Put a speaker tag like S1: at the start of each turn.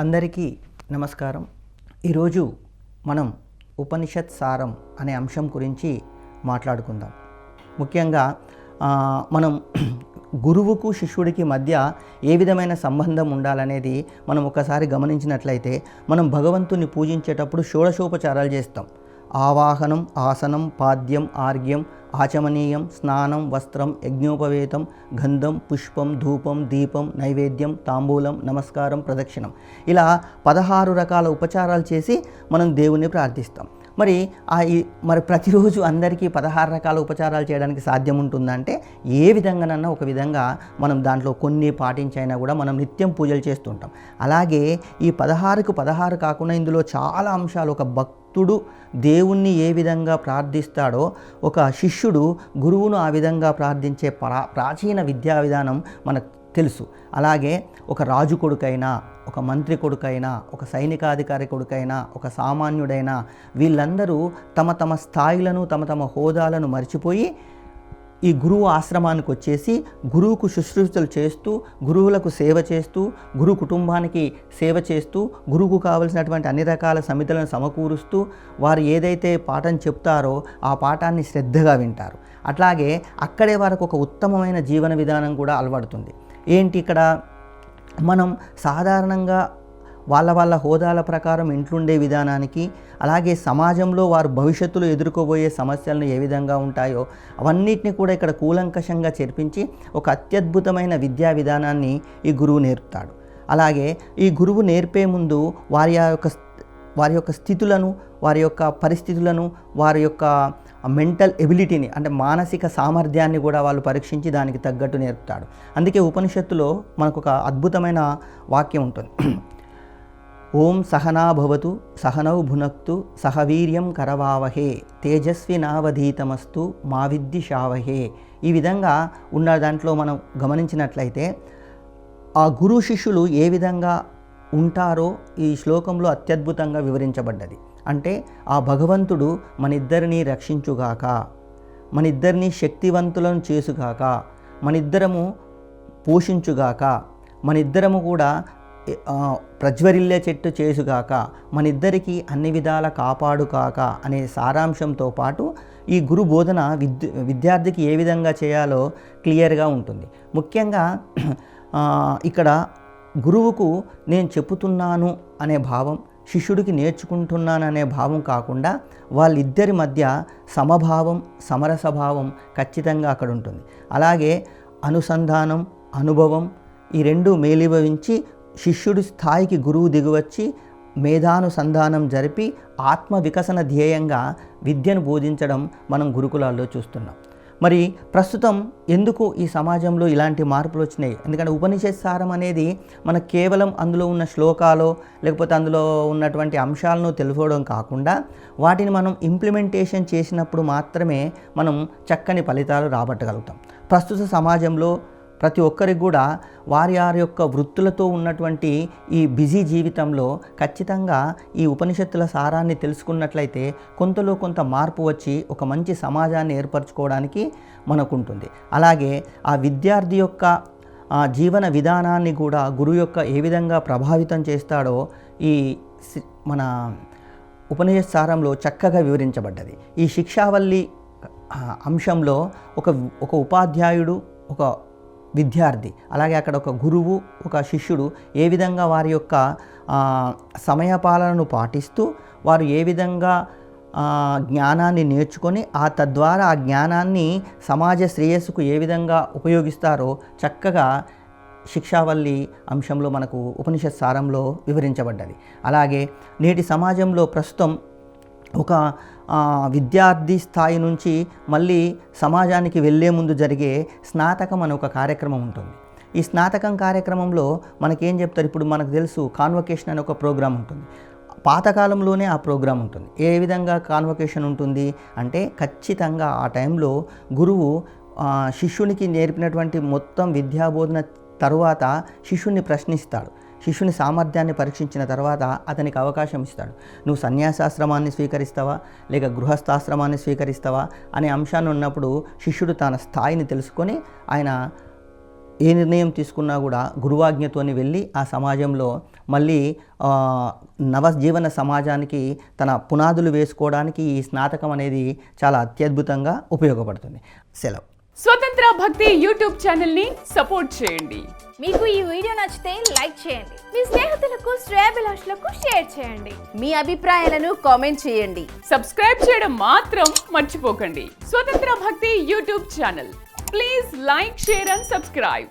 S1: అందరికీ నమస్కారం. ఈరోజు మనం ఉపనిషత్ సారం అనే అంశం గురించి మాట్లాడుకుందాం. ముఖ్యంగా మనం గురువుకు శిష్యుడికి మధ్య ఏ విధమైన సంబంధం ఉండాలనేది మనం ఒకసారి గమనించినట్లయితే, మనం భగవంతుని పూజించేటప్పుడు షోడశోపచారాలు చేస్తాం. ఆవాహనం, ఆసనం, పాద్యం, ఆర్ఘ్యం, ఆచమనీయం, స్నానం, వస్త్రం, యజ్ఞోపవేతం, గంధం, పుష్పం, ధూపం, దీపం, నైవేద్యం, తాంబూలం, నమస్కారం, ప్రదక్షిణం, ఇలా 16 రకాల ఉపచారాలు చేసి మనం దేవుణ్ణి ప్రార్థిస్తాం. మరి ప్రతిరోజు అందరికీ 16 రకాల ఉపచారాలు చేయడానికి సాధ్యం ఉంటుందంటే, ఏ విధంగానన్నా ఒక విధంగా మనం దాంట్లో కొన్ని పాటించైనా కూడా మనం నిత్యం పూజలు చేస్తుంటాం. అలాగే ఈ 16కు 16 కాకుండా ఇందులో చాలా అంశాలు, ఒక భక్తుడు దేవుణ్ణి ఏ విధంగా ప్రార్థిస్తాడో ఒక శిష్యుడు గురువును ఆ విధంగా ప్రార్థించే ప్రాచీన విద్యా విధానం మనకు తెలుసు. అలాగే ఒక రాజు కొడుకైనా, ఒక మంత్రి కొడుకైనా, ఒక సైనికాధికారి కొడుకైనా, ఒక సామాన్యుడైనా, వీళ్ళందరూ తమ తమ స్థాయిలను, తమ తమ హోదాలను మర్చిపోయి ఈ గురువు ఆశ్రమానికి వచ్చేసి గురువుకు శుశ్రూషలు చేస్తూ, గురువులకు సేవ చేస్తూ, గురు కుటుంబానికి సేవ చేస్తూ, గురువుకు కావలసినటువంటి అన్ని రకాల సమితులను సమకూరుస్తూ, వారు ఏదైతే పాఠం చెప్తారో ఆ పాఠాన్ని శ్రద్ధగా వింటారు. అట్లాగే అక్కడే వారికి ఒక ఉత్తమమైన జీవన విధానం కూడా అలవడుతుంది. ఏంటి ఇక్కడ మనం సాధారణంగా వాళ్ళ హోదాల ప్రకారం ఇంట్లుండే విధానానికి, అలాగే సమాజంలో వారు భవిష్యత్తులో ఎదుర్కోబోయే సమస్యలను ఏ విధంగా ఉంటాయో అవన్నిటిని కూడా ఇక్కడ కూలంకషంగా చేర్పించి ఒక అత్యద్భుతమైన విద్యా విధానాన్ని ఈ గురువు నేర్పుతాడు. అలాగే ఈ గురువు నేర్పే ముందు వారి యొక్క స్థితులను, వారి యొక్క పరిస్థితులను, వారి యొక్క మెంటల్ ఎబిలిటీని, అంటే మానసిక సామర్థ్యాన్ని కూడా వాళ్ళు పరీక్షించి దానికి తగ్గట్టు నేర్పుతాడు. అందుకే ఉపనిషత్తులో మనకు ఒక అద్భుతమైన వాక్యం ఉంటుంది. ఓం సహనా భవతు సహనౌ భునక్తు సహవీర్యం కరవావహే తేజస్వినావధీతమస్తు మా విద్విషావహే. ఈ విధంగా ఉన్న దాంట్లో మనం గమనించినట్లయితే ఆ గురు శిష్యులు ఏ విధంగా ఉంటారో ఈ శ్లోకంలో అత్యద్భుతంగా వివరించబడ్డది. అంటే ఆ భగవంతుడు మనిద్దరినీ రక్షించుగాక, మనిద్దరినీ శక్తివంతులను చేసుగాక, మనిద్దరము పోషించుగాక, మనిద్దరము కూడా ప్రజ్వరిల్లే చెట్టు చేసుగాక, మనిద్దరికీ అన్ని విధాల కాపాడుగాక అనే సారాంశంతో పాటు ఈ గురు బోధన విద్యార్థికి ఏ విధంగా చేయాలో క్లియర్గా ఉంటుంది. ముఖ్యంగా ఇక్కడ గురువుకు నేను చెప్పుతున్నాను అనే భావం, శిష్యుడికి నేర్చుకుంటున్నాను అనే భావం కాకుండా వాళ్ళిద్దరి మధ్య సమభావం, సమరసభావం ఖచ్చితంగా అక్కడ ఉంటుంది. అలాగే అనుసంధానం, అనుభవం, ఈ రెండు మేళవించి శిష్యుడి స్థాయికి గురువు దిగువచ్చి మేధానుసంధానం జరిపి ఆత్మ వికసన ధ్యేయంగా విద్యను బోధించడం మనం గురుకులాల్లో చూస్తున్నాం. మరి ప్రస్తుతం ఎందుకు ఈ సమాజంలో ఇలాంటి మార్పులు వచ్చినాయి? ఎందుకంటే ఉపనిషత్ సారం అనేది మనకు కేవలం అందులో ఉన్న శ్లోకాలు లేకపోతే అందులో ఉన్నటువంటి అంశాలను తెలుసుకోవడం కాకుండా వాటిని మనం ఇంప్లిమెంటేషన్ చేసినప్పుడు మాత్రమే మనం చక్కని ఫలితాలు రాబట్టగలుగుతాం. ప్రస్తుత సమాజంలో ప్రతి ఒక్కరికి కూడా వారి యొక్క వృత్తులతో ఉన్నటువంటి ఈ బిజీ జీవితంలో ఖచ్చితంగా ఈ ఉపనిషత్తుల సారాన్ని తెలుసుకున్నట్లయితే కొంతలో కొంత మార్పు వచ్చి ఒక మంచి సమాజాన్ని ఏర్పరచుకోవడానికి మనకుంటుంది. అలాగే ఆ విద్యార్థి యొక్క జీవన విధానాన్ని కూడా గురువు యొక్క ఏ విధంగా ప్రభావితం చేస్తాడో ఈ మన ఉపనిషత్ సారంలో చక్కగా వివరించబడ్డది. ఈ శిక్షావల్లి అంశంలో ఒక ఉపాధ్యాయుడు, ఒక విద్యార్థి, అలాగే అక్కడ ఒక గురువు, ఒక శిష్యుడు ఏ విధంగా వారి యొక్క సమయపాలనను పాటిస్తూ వారు ఏ విధంగా జ్ఞానాన్ని నేర్చుకొని తద్వారా ఆ జ్ఞానాన్ని సమాజ శ్రేయస్సుకు ఏ విధంగా ఉపయోగిస్తారో చక్కగా శిక్షావల్లి అంశంలో మనకు ఉపనిషత్ సారంలో వివరించబడ్డది. అలాగే నేటి సమాజంలో ప్రస్తుతం ఒక విద్యార్థి స్థాయి నుంచి మళ్ళీ సమాజానికి వెళ్ళే ముందు జరిగే స్నాతకం అనే ఒక కార్యక్రమం ఉంటుంది. ఈ స్నాతకం కార్యక్రమంలో మనకేం చెప్తారు? ఇప్పుడు మనకు తెలుసు కాన్వకేషన్ అనే ఒక ప్రోగ్రాం ఉంటుంది. పాతకాలంలోనే ఆ ప్రోగ్రాం ఉంటుంది. ఏ విధంగా కాన్వకేషన్ ఉంటుంది అంటే ఖచ్చితంగా ఆ టైంలో గురువు శిష్యునికి నేర్పినటువంటి మొత్తం విద్యాబోధన తరువాత శిష్యుణ్ణి ప్రశ్నిస్తాడు. శిష్యుని సామర్థ్యాన్ని పరీక్షించిన తర్వాత అతనికి అవకాశం ఇస్తాడు. నువ్వు సన్యాసాశ్రమాన్ని స్వీకరిస్తావా లేక గృహస్థాశ్రమాన్ని స్వీకరిస్తావా అనే అంశాన్ని ఉన్నప్పుడు శిష్యుడు తన స్థాయిని తెలుసుకొని ఆయన ఏ నిర్ణయం తీసుకున్నా కూడా గురువాజ్ఞతోని వెళ్ళి ఆ సమాజంలో మళ్ళీ నవజీవన సమాజానికి తన పునాదులు వేసుకోవడానికి ఈ స్నాతకం అనేది చాలా అత్యద్భుతంగా ఉపయోగపడుతుంది. సెలవు.
S2: స్వతంత్ర భక్తి యూట్యూబ్ ఛానల్ ని సపోర్ట్ చేయండి.
S3: మీకు ఈ వీడియో నచ్చితే లైక్ చేయండి, మీ స్నేహితులకు శ్రేయోభిలాషులకు షేర్ చేయండి, మీ అభిప్రాయాలను కామెంట్ చేయండి.
S2: సబ్స్క్రైబ్ చేయడం మాత్రం మర్చిపోకండి. స్వతంత్ర భక్తి YouTube channel. Please like, share and subscribe.